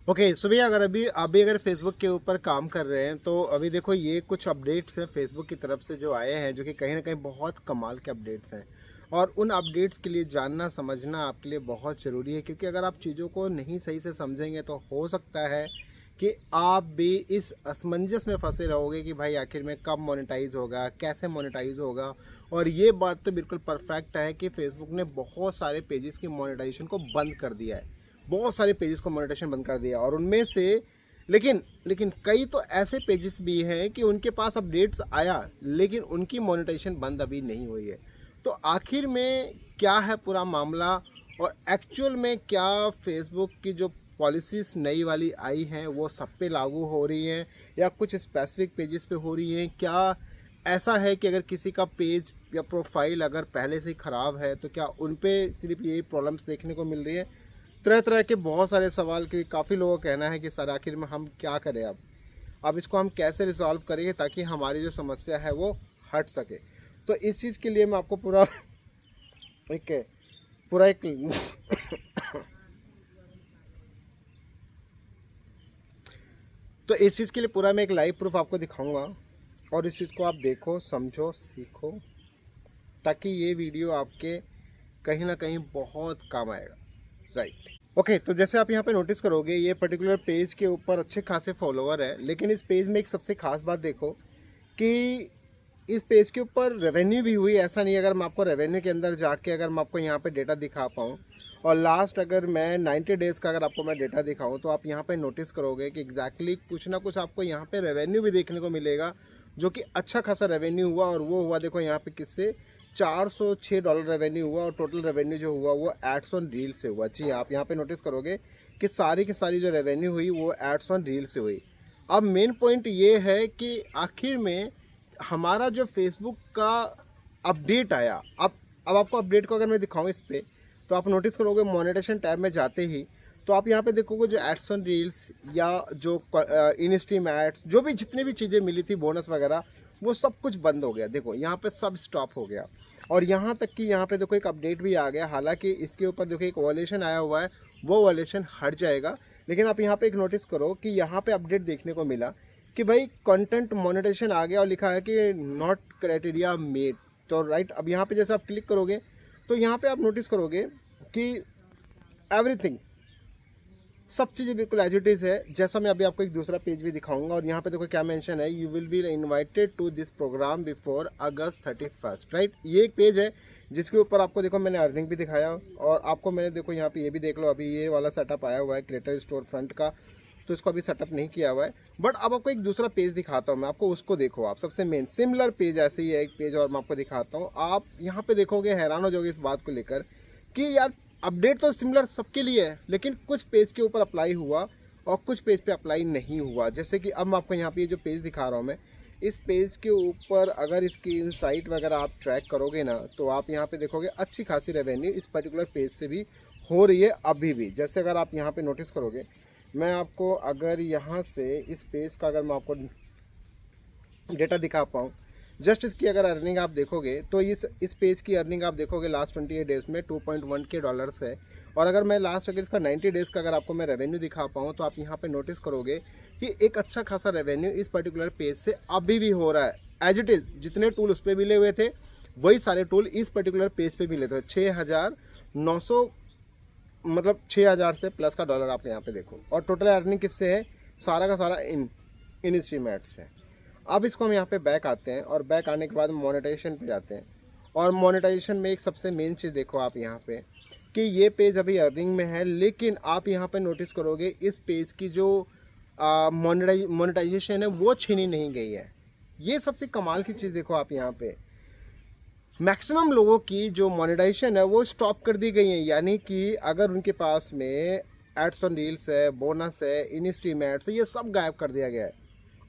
Okay so भैया अगर अभी अगर फेसबुक के ऊपर काम कर रहे हैं तो अभी देखो ये कुछ अपडेट्स हैं फेसबुक की तरफ से जो आए हैं जो कि कहीं ना कहीं बहुत कमाल के अपडेट्स हैं। और उन अपडेट्स के लिए जानना समझना आपके लिए बहुत ज़रूरी है, क्योंकि अगर आप चीज़ों को नहीं सही से समझेंगे तो हो सकता है कि आप भी इस असमंजस में फंसे रहोगे कि भाई आखिर में कब मोनेटाइज होगा, कैसे मोनेटाइज होगा। और ये बात तो बिल्कुल परफेक्ट है कि फेसबुक ने बहुत सारे पेजेस की मोनेटाइजेशन को बंद कर दिया है, बहुत सारे पेजेस को मोनेटाइजेशन बंद कर दिया। और उनमें से लेकिन लेकिन कई तो ऐसे पेजेस भी हैं कि उनके पास अपडेट्स आया लेकिन उनकी मोनेटाइजेशन बंद अभी नहीं हुई है। तो आखिर में क्या है पूरा मामला, और एक्चुअल में क्या फेसबुक की जो पॉलिसीज नई वाली आई हैं वो सब पे लागू हो रही हैं या कुछ स्पेसिफिक पेजेस पे हो रही हैं? क्या ऐसा है कि अगर किसी का पेज या प्रोफाइल अगर पहले से ही ख़राब है तो क्या उन पे सिर्फ यही प्रॉब्लम्स देखने को मिल रही है? तरह तरह के बहुत सारे सवाल के काफ़ी लोगों का कहना है कि सर आखिर में हम क्या करें, अब इसको हम कैसे रिजॉल्व करेंगे ताकि हमारी जो समस्या है वो हट सके। तो इस चीज़ के लिए मैं आपको एक पूरा एक तो इस चीज़ के लिए पूरा मैं एक लाइव प्रूफ आपको दिखाऊंगा और इस चीज़ को आप देखो, समझो, सीखो, ताकि ये वीडियो आपके कहीं ना कहीं बहुत काम आएगा। राइट। ओके तो जैसे आप यहाँ पे नोटिस करोगे ये पर्टिकुलर पेज के ऊपर अच्छे खासे फॉलोअर है, लेकिन इस पेज में एक सबसे खास बात देखो कि इस पेज के ऊपर रेवेन्यू भी हुई। ऐसा नहीं, अगर मैं आपको रेवेन्यू के अंदर जाके अगर मैं आपको यहाँ पे डेटा दिखा पाऊँ और लास्ट अगर मैं 90 डेज़ का अगर आपको मैं डेटा दिखाऊँ तो आप यहाँ पे नोटिस करोगे कि एग्जैक्टली कुछ ना कुछ आपको यहाँ पे रेवेन्यू भी देखने को मिलेगा, जो कि अच्छा खासा रेवेन्यू हुआ। और वो हुआ देखो यहाँ पे किससे, $406 रेवेन्यू हुआ। और टोटल रेवेन्यू जो हुआ वो एड्स ऑन रील से हुआ। जी आप यहाँ पे नोटिस करोगे कि सारी की सारी जो रेवेन्यू हुई वो एड्स ऑन रील से हुई। अब मेन पॉइंट ये है कि आखिर में हमारा जो फेसबुक का अपडेट आया, अब आपको अपडेट को अगर मैं दिखाऊं इस पर तो आप नोटिस करोगे मोनेटाइजेशन टैब में जाते ही तो आप यहाँ पे देखोगे जो एड्स ऑन रील्स या जो इन स्ट्रीम एड्स जो भी जितनी भी चीज़ें मिली थी बोनस वगैरह वो सब कुछ बंद हो गया। देखो यहाँ पे सब स्टॉप हो गया। और यहाँ तक कि यहाँ पे देखो एक अपडेट भी आ गया, हालांकि इसके ऊपर देखो एक वॉलेशन आया हुआ है, वो वॉलेशन हट जाएगा। लेकिन आप यहाँ पे एक नोटिस करो कि यहाँ पे अपडेट देखने को मिला कि भाई कंटेंट मोनेटाइजेशन आ गया और लिखा है कि नॉट क्राइटेरिया मेट। तो राइट, अब यहाँ पे जैसे आप क्लिक करोगे तो यहाँ पे आप नोटिस करोगे कि एवरीथिंग सब चीज़ें बिल्कुल एज इट इज़ है। जैसा मैं अभी आपको एक दूसरा पेज भी दिखाऊंगा और यहाँ पे देखो क्या मेंशन है, you will be invited to this programme before August 31। Right, ये एक पेज है जिसके ऊपर आपको देखो मैंने अर्निंग भी दिखाया और आपको मैंने देखो यहाँ पे ये भी देख लो, अभी ये वाला सेटअप आया हुआ है क्रिएटर स्टोर फ्रंट का, तो इसको अभी सेटअप नहीं किया हुआ है। बट अब आपको एक दूसरा पेज दिखाता हूँ मैं आपको, उसको देखो आप। सबसे मेन सिमिलर पेज ऐसे ही है एक पेज और मैं आपको दिखाता हूँ। आप यहाँ पे देखोगे हैरान हो जाओगे इस बात को लेकर कि यार अपडेट तो सिमिलर सबके लिए है लेकिन कुछ पेज के ऊपर अप्लाई हुआ और कुछ पेज पे अप्लाई नहीं हुआ। जैसे कि अब मैं आपको यहाँ पे ये जो पेज दिखा रहा हूँ मैं, इस पेज के ऊपर अगर इसकी इनसाइट वगैरह आप ट्रैक करोगे ना तो आप यहाँ पे देखोगे अच्छी खासी रेवेन्यू इस पर्टिकुलर पेज से भी हो रही है अभी भी। जैसे अगर आप यहाँ पे नोटिस करोगे, मैं आपको अगर यहाँ से इस पेज का अगर मैं आपको डेटा दिखा पाऊँ, जस्ट इसकी अगर अर्निंग आप देखोगे तो इस पेज की अर्निंग आप देखोगे लास्ट 28 डेज़ में $2.1K है। और अगर मैं लास्ट अगर इसका 90 डेज़ का अगर आपको मैं रेवेन्यू दिखा पाऊँ तो आप यहाँ पे नोटिस करोगे कि एक अच्छा खासा रेवेन्यू इस पर्टिकुलर पेज से अभी भी हो रहा है। एज इट इज़ जितने टूल उस पर मिले हुए थे वही सारे टूल इस पर्टिकुलर पेज पे मिले थे। 6,900 मतलब 6,000 से प्लस का डॉलर आप यहाँ पे देखो। और टोटल अर्निंग किससे है, सारा का सारा इन स्ट्रीम एड्स है। अब इसको हम यहाँ पे बैक आते हैं और बैक आने के बाद मोनेटाइजेशन पे जाते हैं। और मोनेटाइजेशन में एक सबसे मेन चीज़ देखो आप यहाँ पे कि ये पेज अभी अर्निंग में है, लेकिन आप यहाँ पे नोटिस करोगे इस पेज की जो मोनेटाइजेशन है वो छीनी नहीं गई है। ये सबसे कमाल की चीज़ देखो आप यहाँ पे, मैक्सिमम लोगों की जो मोनेटाइजेशन है वो स्टॉप कर दी गई है। यानी कि अगर उनके पास में एड्स ऑन रील्स है, बोनस है, इन स्ट्रीम एड्स है, ये सब गायब कर दिया गया है।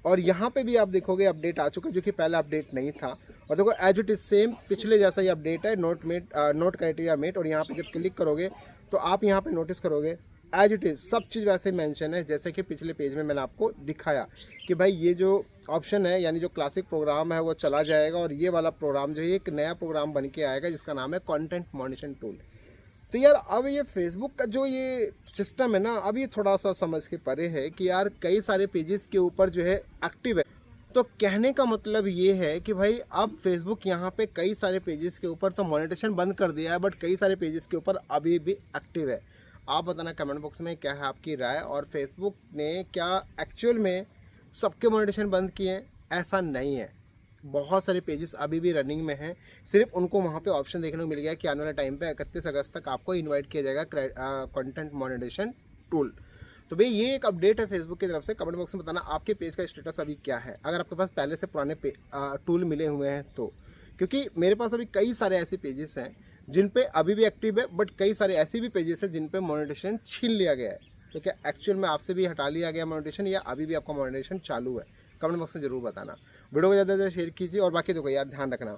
और यहाँ पे भी आप देखोगे अपडेट आ चुका है जो कि पहला अपडेट नहीं था। और देखो एज इट इज सेम पिछले जैसा ही अपडेट है, नोट क्राइटेरिया मेट। और यहाँ पे जब क्लिक करोगे तो आप यहाँ पे नोटिस करोगे एज इट इज़ सब चीज़ वैसे मेंशन है जैसे कि पिछले पेज में मैंने आपको दिखाया कि भाई ये जो ऑप्शन है यानी जो क्लासिक प्रोग्राम है वो चला जाएगा और ये वाला प्रोग्राम जो है एक नया प्रोग्राम बन के आएगा जिसका नाम है कंटेंट मॉनिटरिंग टूल। तो यार अब ये फेसबुक का जो ये सिस्टम है ना, अब ये थोड़ा सा समझ के परे है कि यार कई सारे पेजेस के ऊपर जो है एक्टिव है। तो कहने का मतलब ये है कि भाई अब फेसबुक यहाँ पे कई सारे पेजेस के ऊपर तो मोनेटाइजेशन बंद कर दिया है, बट कई सारे पेजेस के ऊपर अभी भी एक्टिव है। आप बताना कमेंट बॉक्स में क्या है आपकी राय, और फेसबुक ने क्या एक्चुअल में सबके मोनेटाइजेशन बंद किए हैं? ऐसा नहीं है, बहुत सारे पेजेस अभी भी रनिंग में हैं। सिर्फ उनको वहाँ पे ऑप्शन देखने को मिल गया कि आने वाले टाइम पे 31 अगस्त तक आपको इनवाइट किया जाएगा कंटेंट मोनेटाइजेशन टूल। तो भाई ये एक अपडेट है फेसबुक की तरफ से। कमेंट बॉक्स में बताना आपके पेज का स्टेटस अभी क्या है, अगर आपके पास पहले से पुराने टूल मिले हुए हैं तो। क्योंकि मेरे पास अभी कई सारे ऐसे पेजेस हैं जिन पे अभी भी एक्टिव है, बट कई सारे ऐसे भी पेजेस हैं जिन पे मोनेटाइजेशन छीन लिया गया है। तो क्या एक्चुअल में आपसे भी हटा लिया गया मोनेटाइजेशन, या अभी भी आपका मोनेटाइजेशन चालू है? कमेंट बॉक्स में जरूर बताना। वीडियो को ज़्यादा से ज़्यादा शेयर कीजिए। और बाकी देखो यार, ध्यान रखना,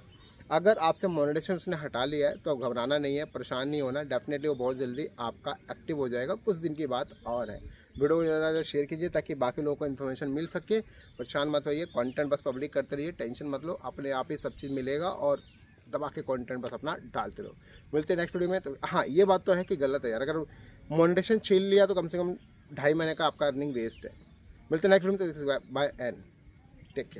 अगर आपसे मोनेटाइजेशन उसने हटा लिया है तो घबराना नहीं है, परेशान नहीं होना। डेफिनेटली वो बहुत जल्दी आपका एक्टिव हो जाएगा, कुछ दिन की बात और है। वीडियो को ज़्यादा से ज़्यादा शेयर कीजिए ताकि बाकी लोगों को इन्फॉर्मेशन मिल सके। परेशान मत होइए, कंटेंट बस पब्लिक करते रहिए, टेंशन मत लो, अपने आप ही सब चीज़ मिलेगा। और दबा के कंटेंट बस अपना डालते रहो। मिलते हैं नेक्स्ट वीडियो में। तो हाँ, ये बात तो है कि गलत है यार, अगर मोनेटाइजेशन छीन लिया तो कम से कम 2.5 महीने का आपका अर्निंग वेस्ट है। मिलते हैं नेक्स्ट वीडियो में। Bye and take care.